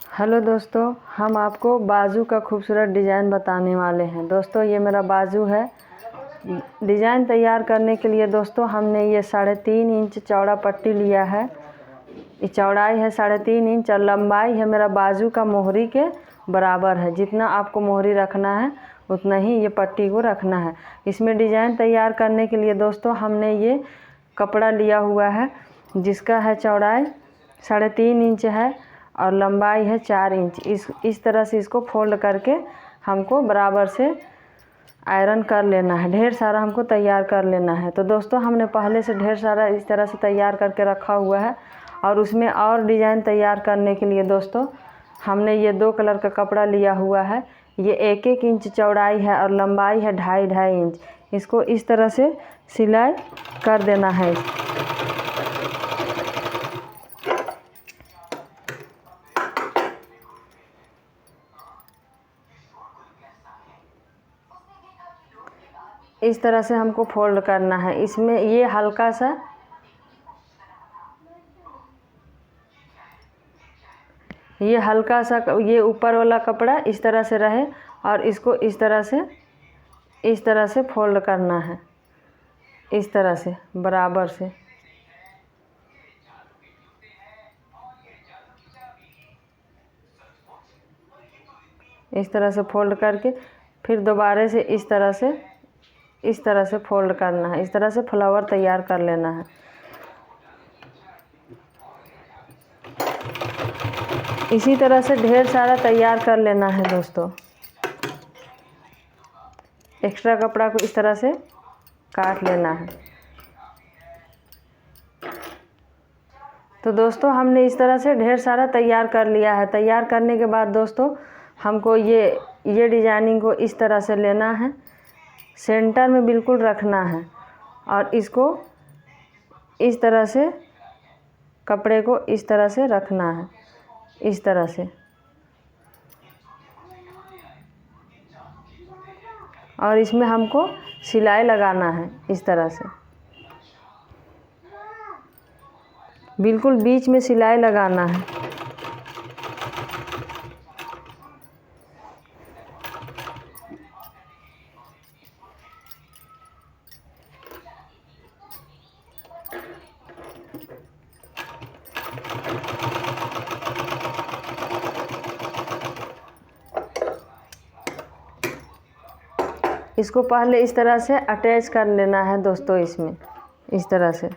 Hello दोस्तों, हम आपको बाजू का खूबसूरत डिज़ाइन बताने वाले हैं। दोस्तों ये मेरा बाजू है। डिज़ाइन तैयार करने के लिए दोस्तों हमने ये 3.5 इंच चौड़ा पट्टी लिया है। ये चौड़ाई है 3.5 इंच और लंबाई है मेरा बाजू का मोहरी के बराबर है। जितना आपको मोहरी रखना है उतना ही ये पट्टी को रखना है। इसमें डिज़ाइन तैयार करने के लिए दोस्तों हमने ये कपड़ा लिया हुआ है जिसका है चौड़ाई 3.5 इंच है और लंबाई है 4 इंच। इस तरह से इसको फोल्ड करके हमको बराबर से आयरन कर लेना है। ढेर सारा हमको तैयार कर लेना है। तो दोस्तों हमने पहले से ढेर सारा इस तरह से तैयार करके रखा हुआ है और उसमें और डिज़ाइन तैयार करने के लिए दोस्तों हमने ये 2 कलर का कपड़ा लिया हुआ है। ये 1-1 इंच चौड़ाई है और लंबाई है 2.5 इंच। इसको इस तरह से सिलाई कर देना है। इस तरह से हमको फोल्ड करना है। इसमें ये हल्का सा ये ऊपर वाला कपड़ा इस तरह से रहे और इसको इस तरह से फोल्ड करना है। इस तरह से बराबर से इस तरह से फोल्ड करके फिर दोबारा से इस तरह से फोल्ड करना है। इस तरह से फ्लावर तैयार कर लेना है। इसी तरह से ढेर सारा तैयार कर लेना है दोस्तों। एक्स्ट्रा कपड़ा को इस तरह से काट लेना है। तो दोस्तों हमने इस तरह से ढेर सारा तैयार कर लिया है। तैयार करने के बाद दोस्तों हमको ये डिजाइनिंग को इस तरह से लेना है, सेंटर में बिल्कुल रखना है और इसको इस तरह से कपड़े को इस तरह से रखना है। इस तरह से और इसमें हमको सिलाई लगाना है। इस तरह से बिल्कुल बीच में सिलाई लगाना है। इसको पहले इस तरह से अटैच कर लेना है दोस्तों। इसमें इस तरह से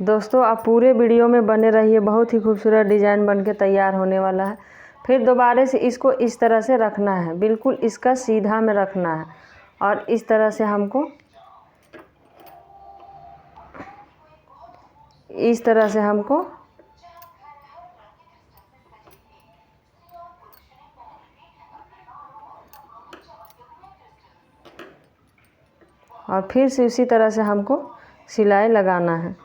दोस्तों आप पूरे वीडियो में बने रहिए। बहुत ही खूबसूरत डिज़ाइन बनके तैयार होने वाला है। फिर दोबारा से इसको इस तरह से रखना है, बिल्कुल इसका सीधा में रखना है और इस तरह से हमको और फिर से उसी तरह से हमको सिलाई लगाना है।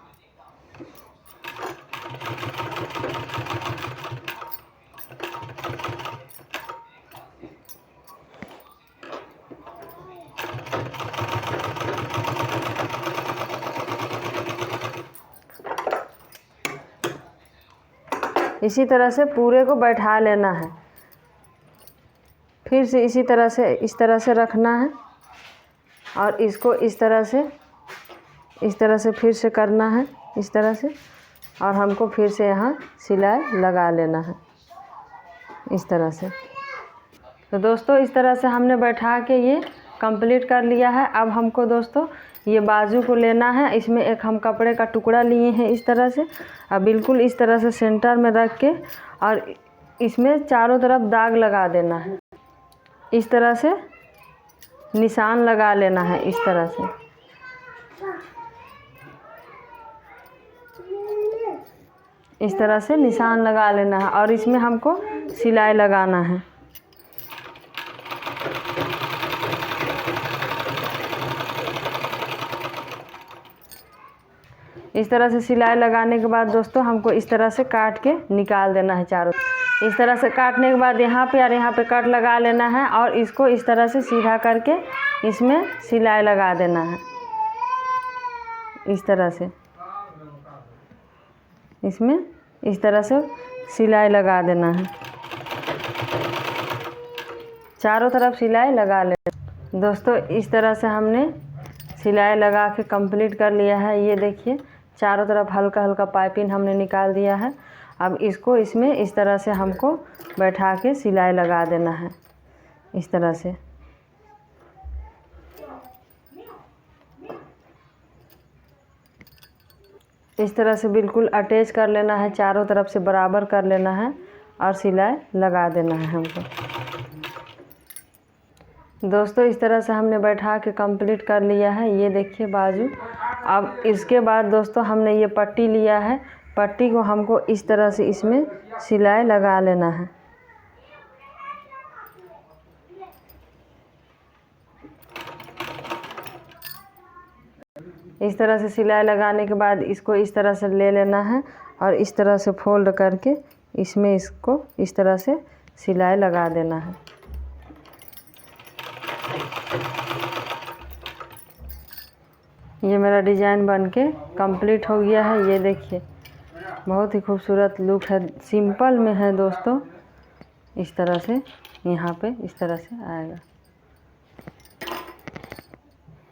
इसी तरह से पूरे को बैठा लेना है। फिर से इस तरह से रखना है और इसको इस तरह से फिर से करना है। इस तरह से और हमको फिर से यहाँ सिलाई लगा लेना है। इस तरह से। तो दोस्तों इस तरह से हमने बैठा के ये कंप्लीट कर लिया है। अब हमको दोस्तों ये बाजू को लेना है। इसमें एक हम कपड़े का टुकड़ा लिए हैं इस तरह से और बिल्कुल इस तरह से सेंटर में रख के और इसमें चारों तरफ दाग लगा देना है। इस तरह से निशान लगा लेना है। इस तरह से निशान लगा लेना है और इसमें हमको सिलाई लगाना है। इस तरह से सिलाई लगाने के बाद दोस्तों हमको इस तरह से काट के निकाल देना है चारों। इस तरह से काटने के बाद यहाँ पे और यहाँ पे कट लगा लेना है और इसको इस तरह से सीधा करके इसमें सिलाई लगा देना है। इस तरह से इसमें इस तरह से सिलाई लगा देना है। चारों तरफ सिलाई लगा ले। दोस्तों इस तरह से हमने सिलाई लगा के कंप्लीट कर लिया है। ये देखिए चारों तरफ हल्का हल्का पाइपिंग हमने निकाल दिया है। अब इसको इसमें इस तरह से हमको बैठा के सिलाई लगा देना है। इस तरह से इस तरह से बिल्कुल अटैच कर लेना है, चारों तरफ से बराबर कर लेना है और सिलाई लगा देना है हमको। दोस्तों इस तरह से हमने बैठा के कंप्लीट कर लिया है। ये देखिए बाजू। अब इसके बाद दोस्तों हमने ये पट्टी लिया है, पट्टी को हमको इस तरह से इसमें सिलाई लगा लेना है। इस तरह से सिलाई लगाने के बाद इसको इस तरह से ले लेना है और इस तरह से फोल्ड करके इसमें इसको इस तरह से सिलाई लगा देना है। ये मेरा डिज़ाइन बनके कंप्लीट हो गया है। ये देखिए बहुत ही खूबसूरत लुक है, सिंपल में है दोस्तों। इस तरह से यहाँ पे इस तरह से आएगा।